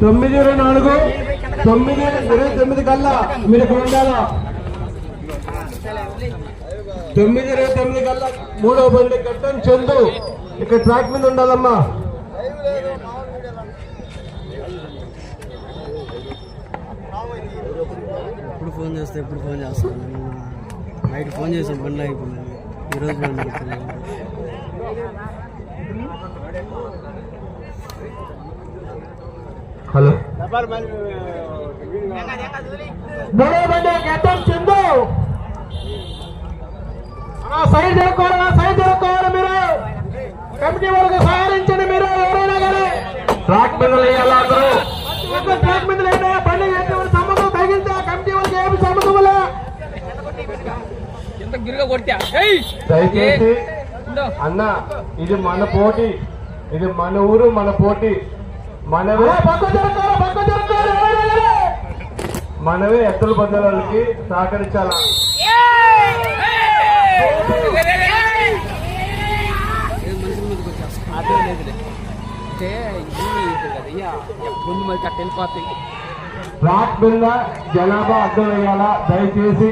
924 929 కల్లా మీరు ఇక్కడ ఉండాలా. 929 కల్లా 3వ బండి గట్టం చందు ఇక్కడ ట్రాక్ మీద ఉండాలమ్మా. ఎప్పుడు ఫోన్ చేస్తాను. నైట్ ఫోన్ చేసాం, బండి అయిపోయింది. ఈరోజు బండి అయిపోయింది. హలో, 3వ బండి గట్టం చందు సైడ్ జరుపుకోవాలి మీరు. కమిటీ వాళ్ళకి సహకరించండి. మీరు ఎవరైనా కానీ ట్రాక్ మీద వేయాలి. అందరూ ట్రాక్ మీద లేదా బండి సంబంధం తగిలితే కమిటీ వాళ్ళకి ఏమి సంబంధం లే. దయచేసి అన్న, ఇది మన పోటీ, ఇది మన ఊరు, మన పోటీ. మనమే ఎత్తుల బద్దలకి సహకరించాలా. ట్రాక్ మీద జనాభా అడ్డం వేయాలా దయచేసి.